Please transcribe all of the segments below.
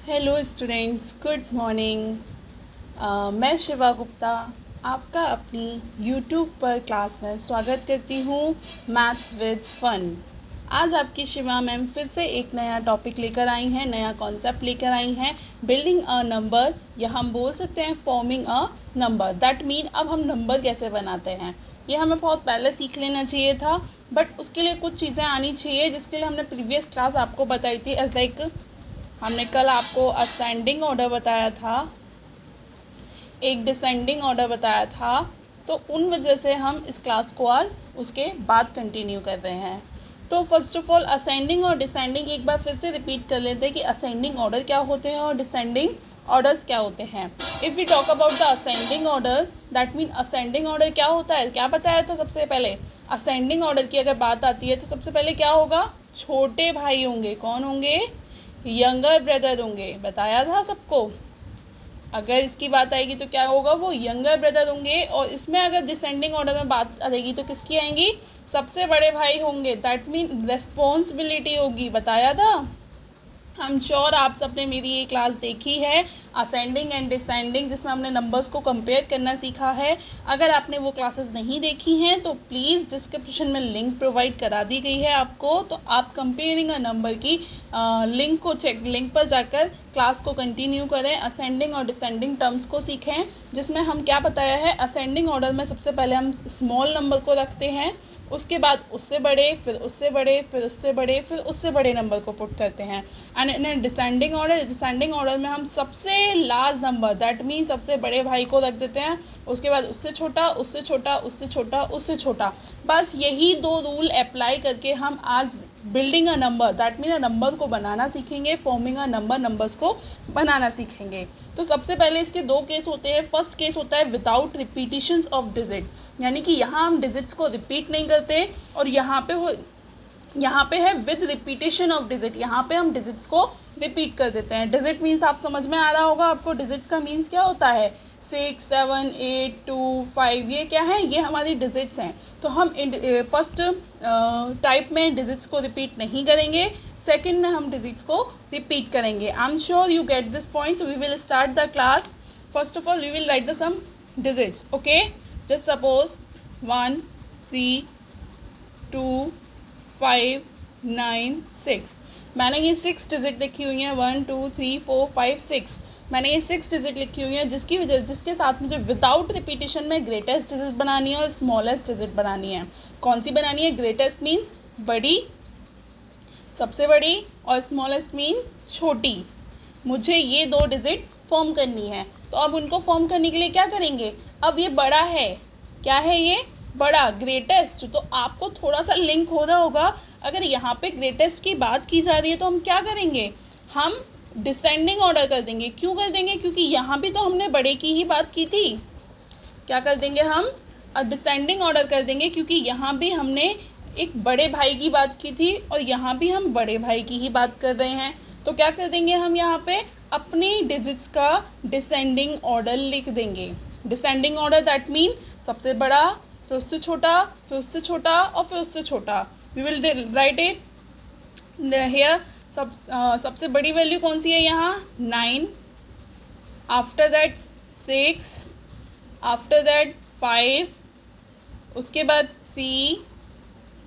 Hello students, good morning. मैं शिवा गुप्ता आपका अपनी यूट्यूब पर क्लास में स्वागत करती हूँ मैथ्स विद फन। आज आपकी शिवा मैम फिर से एक नया टॉपिक लेकर आई हैं, नया कॉन्सेप्ट लेकर आई हैं, बिल्डिंग अ नंबर, या हम बोल सकते हैं forming a number. That mean अब हम नंबर कैसे बनाते हैं ये हमें बहुत पहले सीख लेना चाहिए था, बट उसके लिए कुछ चीज़ें आनी चाहिए जिसके लिए हमने प्रीवियस क्लास आपको बताई थी। एज लाइक हमने कल आपको असेंडिंग ऑर्डर बताया था, एक डिसेंडिंग ऑर्डर बताया था, तो उन वजह से हम इस क्लास को आज उसके बाद कंटिन्यू कर रहे हैं। तो फर्स्ट ऑफ ऑल असेंडिंग और डिसेंडिंग एक बार फिर से रिपीट कर लेते हैं कि असेंडिंग ऑर्डर क्या होते हैं और डिसेंडिंग ऑर्डर्स क्या होते हैं। If we talk about the ascending order, that mean ascending order क्या होता है, क्या बताया था सबसे पहले। असेंडिंग ऑर्डर की अगर बात आती है तो सबसे पहले क्या होगा, छोटे भाई होंगे। कौन होंगे? यंगर ब्रदर होंगे, बताया था सबको। अगर इसकी बात आएगी तो क्या होगा, वो यंगर ब्रदर होंगे। और इसमें अगर डिसेंडिंग ऑर्डर में बात आएगी तो किसकी आएंगी, सबसे बड़े भाई होंगे। दैट मीन रेस्पॉन्सिबिलिटी होगी, बताया था। आई एम श्योर आप सबने मेरी ये क्लास देखी है असेंडिंग एंड डिसेंडिंग, जिसमें हमने नंबर्स को कंपेयर करना सीखा है। अगर आपने वो क्लासेस नहीं देखी हैं तो प्लीज़ डिस्क्रिप्शन में लिंक प्रोवाइड करा दी गई है आपको, तो आप कंपेयरिंग अ नंबर की लिंक पर जाकर क्लास को कंटिन्यू करें, असेंडिंग और डिसेंडिंग टर्म्स को सीखें, जिसमें हम क्या बताया है, असेंडिंग ऑर्डर में सबसे पहले हम स्मॉल नंबर को रखते हैं, उसके बाद उससे बड़े, फिर उससे बड़े, फिर उससे बड़े, फिर उससे बड़े नंबर को पुट करते हैं। एंड इन डिसेंडिंग ऑर्डर में हम सबसे लास्ट नंबर, दैट मीन सबसे बड़े भाई को रख देते हैं, उसके बाद उससे छोटा, उससे छोटा, उससे छोटा, उससे छोटा। बस यही दो रूल अप्लाई करके हम आज building a number, that mean a number को बनाना सीखेंगे, फॉर्मिंग अ नंबर, नंबर्स को बनाना सीखेंगे। तो सबसे पहले इसके दो केस होते हैं। फर्स्ट केस होता है विदाउट रिपीटिशंस ऑफ डिजिट, यानी कि यहाँ हम डिजिट्स को रिपीट नहीं करते, और यहाँ पे है विद रिपीटेशन ऑफ डिजिट, यहाँ पे हम डिजिट्स को रिपीट कर देते हैं। डिजिट मीन्स आप समझ में आ रहा होगा आपको, डिजिट्स का मीन्स क्या होता है, 6, 7, 8, 2, 5, ये क्या है, ये हमारी डिजिट्स हैं। तो हम फर्स्ट टाइप में डिजिट्स को रिपीट नहीं करेंगे, सेकंड में हम डिजिट्स को रिपीट करेंगे। I am sure you get this point, we will start the class. First of all we will write the some digits, okay. Just suppose 1, 3, 2, 5, 9, 6। मैंने ये 6 डिजिट लिखी हुई हैं, 1, 2, 3, 4, 5, 6। मैंने ये 6 डिजिट लिखी हुई हैं, जिसके साथ मुझे विदाउट रिपीटेशन में ग्रेटेस्ट डिजिट बनानी है और स्मॉलेस्ट डिजिट बनानी है। कौन सी बनानी है? ग्रेटेस्ट मीन्स बड़ी, सबसे बड़ी, और स्मॉलेस्ट मीन छोटी। मुझे ये दो डिजिट फॉर्म करनी है। तो अब उनको फॉर्म करने के लिए क्या करेंगे, अब ये बड़ा है, क्या है ये, बड़ा, ग्रेटेस्ट। तो आपको थोड़ा सा लिंक हो रहा होगा, अगर यहाँ पे ग्रेटेस्ट की बात की जा रही है तो हम क्या करेंगे, हम डिसेंडिंग ऑर्डर कर देंगे। क्यों कर देंगे? क्योंकि यहाँ भी तो हमने बड़े की ही बात की थी। क्या कर देंगे हम, डिसेंडिंग ऑर्डर कर देंगे, क्योंकि यहाँ भी हमने एक बड़े भाई की बात की थी और यहाँ भी हम बड़े भाई की ही बात कर रहे हैं। तो क्या कर देंगे हम, यहाँ पे अपनी डिजिट्स का डिसेंडिंग ऑर्डर लिख देंगे। डिसेंडिंग ऑर्डर दैट मीन सबसे बड़ा, फिर उससे छोटा, फिर उससे छोटा, और फिर उससे छोटा। We will write it here. सबसे बड़ी वैल्यू कौन सी है यहाँ, 9, आफ्टर दैट 6, आफ्टर दैट 5, उसके बाद 3,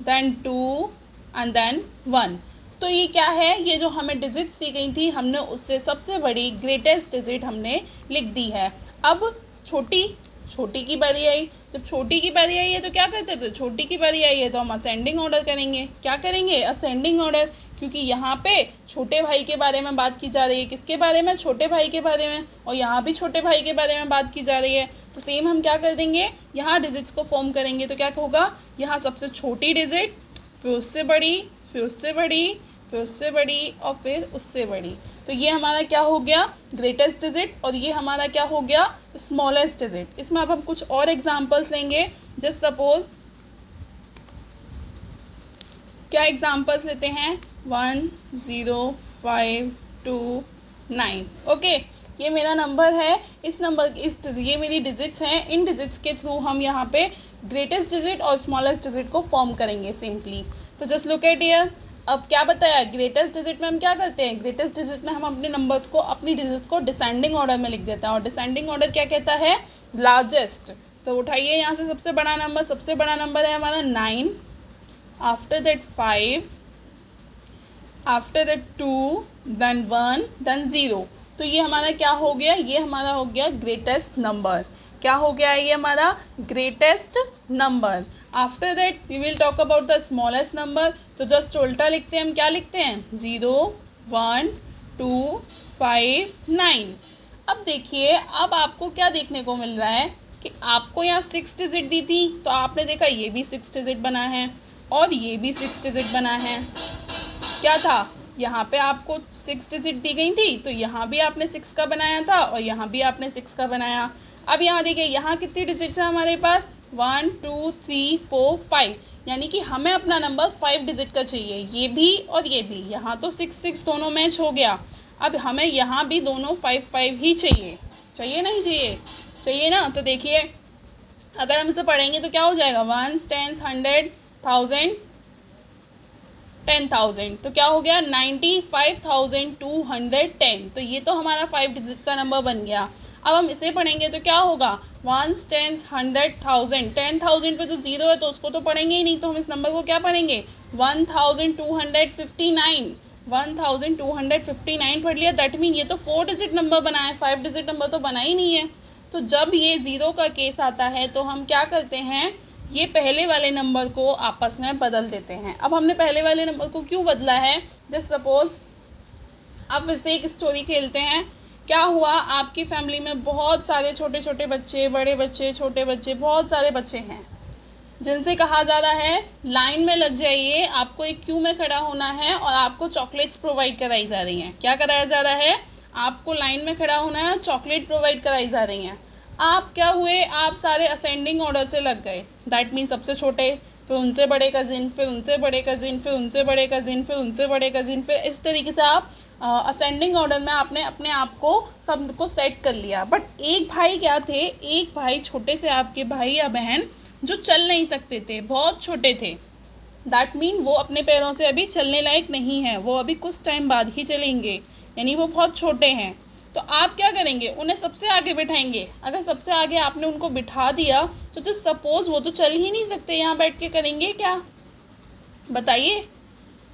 देन 2 एंड देन 1। तो ये क्या है, ये जो हमें डिजिट्स दी गई थी, हमने उससे सबसे बड़ी ग्रेटेस्ट डिजिट हमने लिख दी है। अब छोटी की बारी आई। जब छोटी की बारी आई है तो क्या करते थे, छोटी की बारी आई है तो हम असेंडिंग ऑर्डर करेंगे। क्या करेंगे, असेंडिंग ऑर्डर, क्योंकि यहाँ पे छोटे भाई के बारे में बात की जा रही है। किसके बारे में, छोटे भाई के बारे में, और यहाँ भी छोटे भाई के बारे में बात की जा रही है। तो सेम हम क्या कर देंगे, यहाँ डिजिट्स को फॉर्म करेंगे। तो क्या होगा, यहाँ सबसे छोटी डिजिट, फिर उससे बड़ी, फिर उससे बड़ी, फिर उससे बड़ी, और फिर उससे बड़ी। तो ये हमारा क्या हो गया, ग्रेटेस्ट डिजिट, और ये हमारा क्या हो गया, स्मॉलेस्ट डिजिट। इसमें अब हम कुछ और एग्जांपल्स लेंगे। जस्ट सपोज, क्या एग्जांपल्स लेते हैं, 1, 0, 5, 2, 9। ओके, ये मेरा नंबर है, ये मेरी डिजिट्स हैं। इन डिजिट्स के थ्रू हम यहाँ पे ग्रेटेस्ट डिजिट और स्मॉलेस्ट डिजिट को फॉर्म करेंगे सिंपली। तो जस्ट लुक एट हियर, अब क्या बताया, ग्रेटेस्ट डिजिट में हम क्या करते हैं, ग्रेटेस्ट डिजिट में हम अपने नंबर्स को, अपनी डिजिट्स को डिसेंडिंग ऑर्डर में लिख देते हैं, और डिसेंडिंग ऑर्डर क्या कहता है, लार्जेस्ट। तो उठाइए यहाँ से सबसे बड़ा नंबर, सबसे बड़ा नंबर है हमारा 9, after that 5, after that 2, then 1, then 0। तो ये हमारा क्या हो गया, ये हमारा हो गया ग्रेटेस्ट नंबर। क्या हो गया ये हमारा greatest number. After that we will talk about the smallest number. तो जस्ट उल्टा लिखते हैं हम, क्या लिखते हैं, 0, 1, 2, 5, 9। अब देखिए, अब आपको क्या देखने को मिल रहा है कि आपको यहाँ 6 डिजिट दी थी, तो आपने देखा ये भी 6 डिजिट बना है और ये भी 6 डिजिट बना है। क्या था, यहाँ पे आपको 6 डिजिट दी गई थी, तो यहाँ भी आपने 6 का बनाया था और यहाँ भी आपने 6 का बनाया। अब यहाँ देखिए, यहाँ कितनी डिजिट्स है हमारे पास, 1, 2, 3, 4, 5, यानी कि हमें अपना नंबर 5 डिजिट का चाहिए, ये भी और ये भी। यहाँ तो 6, 6 दोनों मैच हो गया, अब हमें यहाँ भी दोनों 5, 5 ही चाहिए। चाहिए नहीं चाहिए, चाहिए ना। तो देखिए, अगर हम इसे पढ़ेंगे तो क्या हो जाएगा, 1, 10, 100, 1000, 10,000, तो क्या हो गया, 95,210। तो ये तो हमारा 5 डिजिट का नंबर बन गया। अब हम इसे पढ़ेंगे तो क्या होगा, 1, 10, 100, 1000, 10,000 पे तो 0 है तो उसको तो पढ़ेंगे ही नहीं, तो हम इस नंबर को क्या पढ़ेंगे, 1259, 1259 पढ़ लिया। दैट मीन ये तो 4 डिजिट नंबर बना है, 5 डिजिट नंबर तो बना ही नहीं है। तो जब ये 0 का केस आता है तो हम क्या करते हैं, ये पहले वाले नंबर को आपस में बदल देते हैं। अब हमने पहले वाले नंबर को क्यों बदला है, जस्ट सपोज अब फिर से एक स्टोरी खेलते हैं। क्या हुआ, आपकी फैमिली में बहुत सारे छोटे छोटे बच्चे, बड़े बच्चे, छोटे बच्चे, बहुत सारे बच्चे हैं जिनसे कहा जा रहा है लाइन में लग जाइए, आपको एक क्यू में खड़ा होना है और आपको चॉकलेट्स प्रोवाइड कराई जा रही हैं। क्या कराया जा रहा है, आपको लाइन में खड़ा होना है, चॉकलेट प्रोवाइड कराई जा रही हैं। आप क्या हुए, आप सारे असेंडिंग ऑर्डर से लग गए। दैट मीन सबसे छोटे, फिर उनसे बड़े कज़िन, फिर उनसे बड़े कज़िन, फिर उनसे बड़े कज़िन, फिर उनसे बड़े कज़िन, फिर इस तरीके से आप असेंडिंग ऑर्डर में आपने अपने आप को सबको सेट कर लिया। बट एक भाई क्या थे, एक भाई छोटे से आपके भाई या बहन जो चल नहीं सकते थे, बहुत छोटे थे। दैट मीन वो अपने पैरों से अभी चलने लायक नहीं है, वो अभी कुछ टाइम बाद ही चलेंगे, यानी वो बहुत छोटे हैं। तो आप क्या करेंगे, उन्हें सबसे आगे बिठाएंगे। अगर सबसे आगे आपने उनको बिठा दिया तो जस्ट सपोज वो तो चल ही नहीं सकते, यहाँ बैठ के करेंगे क्या, बताइए,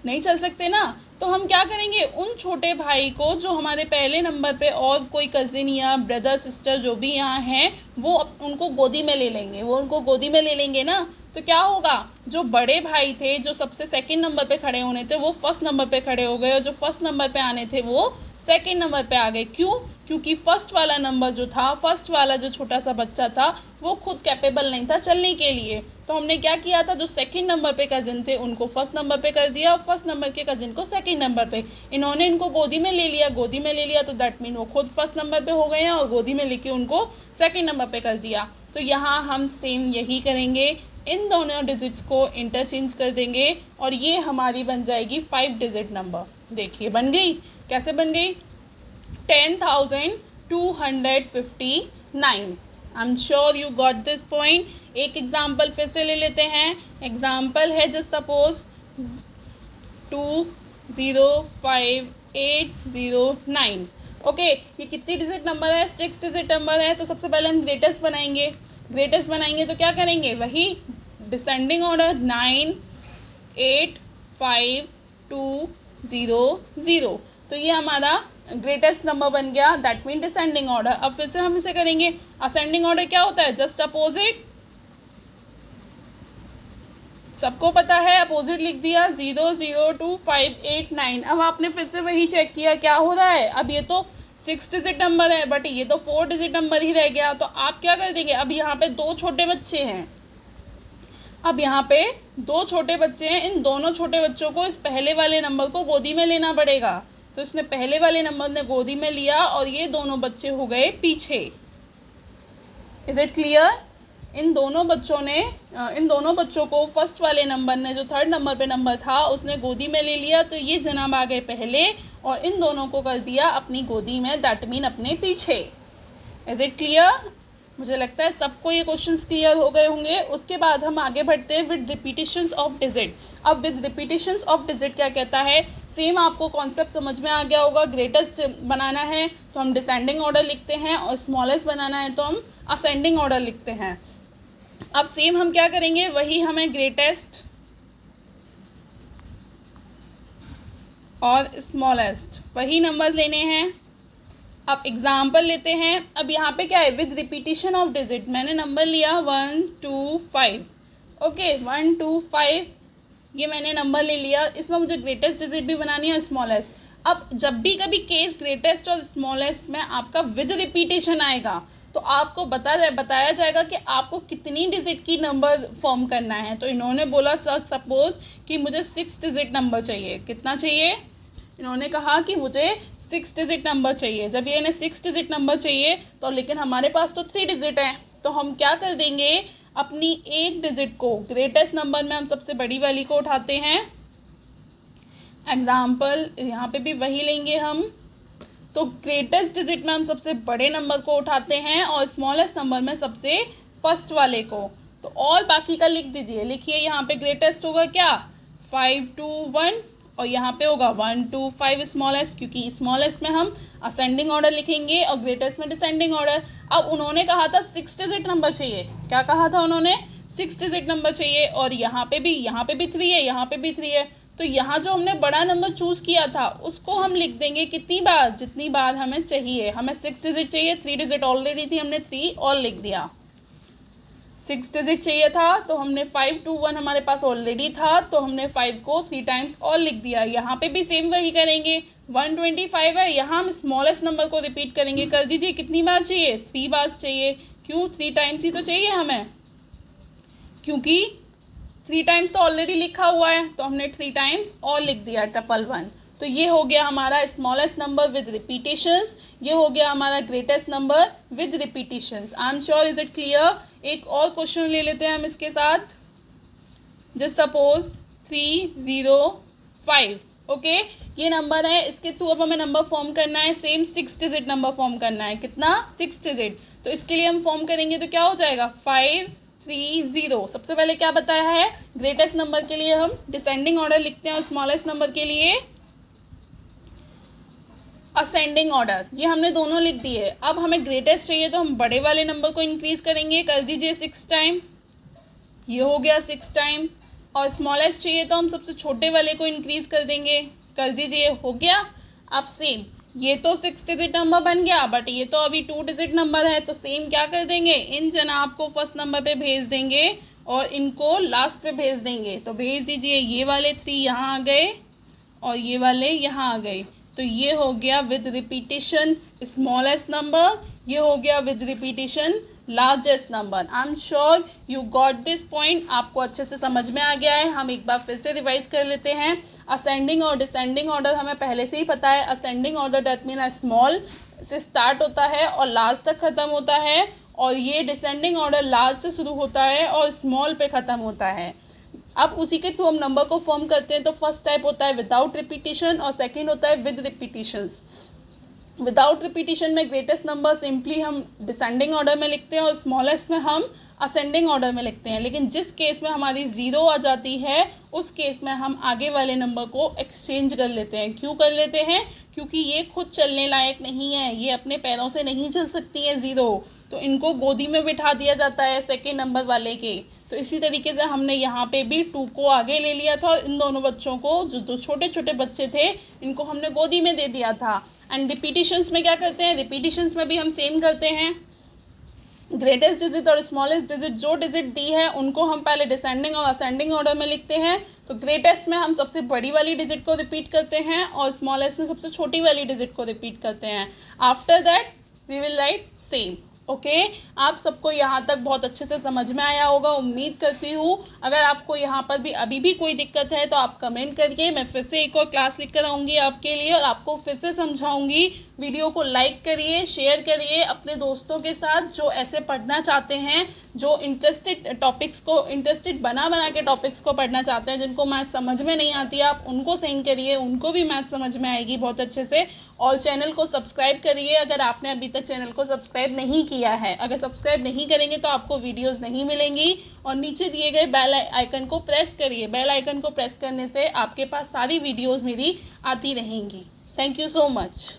नहीं चल सकते ना। तो हम क्या करेंगे, उन छोटे भाई को जो हमारे पहले नंबर पे और कोई कज़िन या ब्रदर सिस्टर जो भी यहाँ हैं, वो उनको गोदी में ले लेंगे, वो उनको गोदी में ले लेंगे ना। तो क्या होगा, जो बड़े भाई थे, जो सबसे सेकंड नंबर पे खड़े होने थे, वो फर्स्ट नंबर पे खड़े हो गए, और जो फर्स्ट नंबर पे आने थे वो सेकंड नंबर पे आ गए। क्यों, क्योंकि फर्स्ट वाला नंबर जो था, फर्स्ट वाला जो छोटा सा बच्चा था, वो खुद कैपेबल नहीं था चलने के लिए। तो हमने क्या किया था, जो सेकंड नंबर पे कज़िन थे उनको फर्स्ट नंबर पे कर दिया, और फर्स्ट नंबर के कज़िन को सेकंड नंबर पे। इन्होंने इनको गोदी में ले लिया, गोदी में ले लिया, तो दैट मीन वो खुद फर्स्ट नंबर पे हो गए हैं, और गोदी में लेके उनको सेकंड नंबर पे कर दिया। तो यहाँ हम सेम यही करेंगे, इन दोनों डिजिट्स को इंटरचेंज कर देंगे, और ये हमारी बन जाएगी 5 डिजिट नंबर। देखिए बन गई, कैसे बन गई, 10,259। आई am sure you got this point. एक एग्जाम्पल फिर से ले लेते हैं। एग्जाम्पल है जस्ट सपोज 205809। ओके, ये कितनी डिजिट नंबर है, 6 डिजिट नंबर है। तो सबसे पहले हम ग्रेटेस्ट बनाएंगे। ग्रेटेस्ट बनाएंगे तो क्या करेंगे, वही डिसेंडिंग ऑर्डर, 9, 8, 5, 2, 0, 0। तो ये हमारा ग्रेटेस्ट नंबर बन गया, दैट मीन डिसेंडिंग ऑर्डर। अब फिर से हम इसे करेंगे। असेंडिंग ऑर्डर क्या होता है, जस्ट अपोजिट, सबको पता है, अपोजिट लिख दिया, 0, 0, 2, 5, 8, 9। अब आपने फिर से वही चेक किया क्या हो रहा है। अब ये तो 6 डिजिट नंबर है, बट ये तो 4 डिजिट नंबर ही रह गया। तो आप क्या कर देंगे, अब यहाँ पे 2 छोटे बच्चे हैं, अब यहाँ पे 2 छोटे बच्चे हैं, इन दोनों छोटे बच्चों को इस पहले वाले नंबर को गोदी में लेना पड़ेगा। तो इसने पहले वाले नंबर ने गोदी में लिया, और ये दोनों बच्चे हो गए पीछे। Is it clear. इन दोनों बच्चों को फर्स्ट वाले नंबर ने, जो थर्ड नंबर पे नंबर था, उसने गोदी में ले लिया। तो ये जनाब आ गए पहले, और इन दोनों को कर दिया अपनी गोदी में, दैट मीन अपने पीछे। Is it clear. मुझे लगता है सबको ये क्वेश्चंस क्लियर हो गए होंगे। उसके बाद हम आगे बढ़ते हैं विद रिपीटेशंस ऑफ डिजिट। अब विद रिपीटेशंस ऑफ डिजिट क्या कहता है, सेम आपको कॉन्सेप्ट समझ में आ गया होगा। ग्रेटेस्ट बनाना है तो हम डिसेंडिंग ऑर्डर लिखते हैं और स्मॉलेस्ट बनाना है तो हम असेंडिंग ऑर्डर लिखते हैं। अब सेम हम क्या करेंगे, वही हमें ग्रेटेस्ट और स्मॉलेस्ट वही नंबर लेने हैं। अब एग्जाम्पल लेते हैं। अब यहाँ पे क्या है, विद रिपीटेशन ऑफ डिजिट मैंने नंबर लिया 1 2 5। ओके 1 2 5 ये मैंने नंबर ले लिया। इसमें मुझे ग्रेटेस्ट डिजिट भी बनानी है और स्मॉलेस्ट। अब जब भी कभी केस ग्रेटेस्ट और स्मॉलेस्ट में आपका विद रिपीटेशन आएगा तो आपको बताया जाएगा कि आपको कितनी डिजिट की नंबर फॉर्म करना है। तो इन्होंने बोला सपोज कि मुझे 6 डिजिट नंबर चाहिए। कितना चाहिए, इन्होंने कहा कि मुझे 6 डिजिट नंबर चाहिए। जब ये इन्हें 6 डिजिट नंबर चाहिए तो लेकिन हमारे पास तो 3 डिजिट है, तो हम क्या कर देंगे, अपनी एक डिजिट को ग्रेटेस्ट नंबर में हम सबसे बड़ी वाली को उठाते हैं। एग्जाम्पल यहाँ पे भी वही लेंगे हम। तो ग्रेटेस्ट डिजिट में हम सबसे बड़े नंबर को उठाते हैं और स्मॉलेस्ट नंबर में सबसे फर्स्ट वाले को। तो और बाकी का लिख दीजिए। लिखिए यहाँ पे ग्रेटेस्ट होगा क्या 5 2 1 और यहाँ पे होगा 1 2 5 स्मॉलेस्ट, क्योंकि स्मॉलेस्ट में हम असेंडिंग ऑर्डर लिखेंगे और ग्रेटेस्ट में डिसेंडिंग ऑर्डर। अब उन्होंने कहा था 6 डिजिट नंबर चाहिए। क्या कहा था उन्होंने, 6 डिजिट नंबर चाहिए। और यहाँ पे भी 3 है, यहाँ पे भी 3 है। तो यहाँ जो हमने बड़ा नंबर चूज़ किया था उसको हम लिख देंगे कितनी बार, जितनी बार हमें चाहिए। हमें 6 डिजिट चाहिए, 3 डिजिट ऑलरेडी थी, हमने 3 और लिख दिया। 6 डिजिट चाहिए था तो हमने 5 2 1 हमारे पास ऑलरेडी था, तो हमने 5 को 3 टाइम्स और लिख दिया। यहाँ पे भी सेम वही करेंगे। 125 है, यहाँ हम स्मॉलेस्ट नंबर को रिपीट करेंगे। कर दीजिए कितनी बार चाहिए, 3 बार चाहिए। क्यों, 3 टाइम्स ही तो चाहिए हमें, क्योंकि 3 टाइम्स तो ऑलरेडी लिखा हुआ है, तो हमने 3 टाइम्स और लिख दिया 111। तो ये हो गया हमारा स्मॉलेस्ट नंबर विद रिपीटेशंस, ये हो गया हमारा greatest number with repetitions. I am sure, is it clear. एक और क्वेश्चन ले लेते हैं हम इसके साथ। Just suppose 305। ओके ये नंबर है, इसके थ्रू अब हमें नंबर फॉर्म करना है। सेम 6 डिजिट नंबर फॉर्म करना है। कितना, 6 डिजिट। तो इसके लिए हम फॉर्म करेंगे तो क्या हो जाएगा 5 3 0। सबसे पहले क्या बताया है, ग्रेटेस्ट नंबर के लिए हम डिसेंडिंग ऑर्डर लिखते हैं और स्मॉलेस्ट नंबर के लिए असेंडिंग ऑर्डर। ये हमने दोनों लिख दिए। अब हमें ग्रेटेस्ट चाहिए तो हम बड़े वाले नंबर को इंक्रीज करेंगे। कर दीजिए 6 टाइम, ये हो गया 6 टाइम। और स्मॉलेस्ट चाहिए तो हम सबसे छोटे वाले को इंक्रीज कर देंगे। कर दीजिए, हो गया। अब सेम, ये तो 6 डिजिट नंबर बन गया, बट ये तो अभी 2 डिजिट नंबर है। तो सेम क्या कर देंगे, इन जनाब को फर्स्ट नंबर पे भेज देंगे और इनको लास्ट पे भेज देंगे। तो भेज दीजिए, ये वाले 3 यहाँ आ गए और ये वाले यहाँ आ गए। तो ये हो गया विद रिपीटेशन स्मॉलेस्ट नंबर, ये हो गया with repetition largest number. I am sure you got this point, आपको अच्छे से समझ में आ गया है। हम एक बार फिर से रिवाइज कर लेते हैं। असेंडिंग और डिसेंडिंग ऑर्डर हमें पहले से ही पता है। Ascending order that mean small से स्टार्ट होता है और लास्ट तक ख़त्म होता है, और ये डिसेंडिंग ऑर्डर लार्ज से शुरू होता है और स्मॉल पे ख़त्म होता है। अब उसी के थ्रू हम नंबर को फॉर्म करते हैं। तो फर्स्ट टाइप होता है विदाउट रिपीटेशन और सेकंड होता है विद रिपीटेशंस। विदाउट रिपीटेशन में ग्रेटेस्ट नंबर सिंपली हम डिसेंडिंग ऑर्डर में लिखते हैं और स्मॉलेस्ट में हम असेंडिंग ऑर्डर में लिखते हैं। लेकिन जिस केस में हमारी 0 आ जाती है उस केस में हम आगे वाले नंबर को एक्सचेंज कर लेते हैं। क्यों कर लेते हैं, क्योंकि ये खुद चलने लायक नहीं है, ये अपने पैरों से नहीं चल सकती है 0, तो इनको गोदी में बिठा दिया जाता है सेकेंड नंबर वाले के। तो इसी तरीके से हमने यहाँ पे भी 2 को आगे ले लिया था और इन दोनों बच्चों को जो छोटे छोटे बच्चे थे इनको हमने गोदी में दे दिया था। एंड रिपीटिशंस में क्या करते हैं, रिपीटिशंस में भी हम सेम करते हैं। ग्रेटेस्ट डिजिट और स्मॉलेस्ट डिजिट जो डिजिट दी है उनको हम पहले डिसेंडिंग और असेंडिंग ऑर्डर में लिखते हैं। तो ग्रेटेस्ट में हम सबसे बड़ी वाली डिजिट को रिपीट करते हैं और स्मॉलेस्ट में सबसे छोटी वाली डिजिट को रिपीट करते हैं। After that we will write same. Okay आप सबको यहाँ तक बहुत अच्छे से समझ में आया होगा, उम्मीद करती हूँ। अगर आपको यहाँ पर भी अभी भी कोई दिक्कत है तो आप कमेंट करिए, मैं फिर से एक और क्लास लेकर आऊँगी आपके लिए और आपको फिर से समझाऊँगी। वीडियो को लाइक करिए, शेयर करिए अपने दोस्तों के साथ जो ऐसे पढ़ना चाहते हैं, जो इंटरेस्टेड बना के टॉपिक्स को पढ़ना चाहते हैं, जिनको मैथ समझ में नहीं आती आप उनको सेंड करिए, उनको भी मैथ समझ में आएगी बहुत अच्छे से। और चैनल को सब्सक्राइब करिए अगर आपने अभी तक चैनल को सब्सक्राइब नहीं किया किया है। अगर सब्सक्राइब नहीं करेंगे तो आपको वीडियोस नहीं मिलेंगी। और नीचे दिए गए बेल आइकन को प्रेस करिए। बेल आइकन को प्रेस करने से आपके पास सारी वीडियोस मेरी आती रहेंगी। Thank you so much.